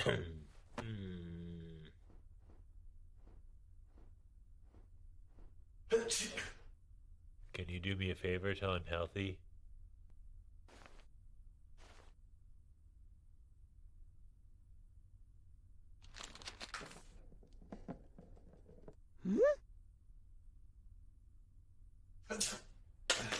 Hmm. Can you do me a favor till I'm healthy?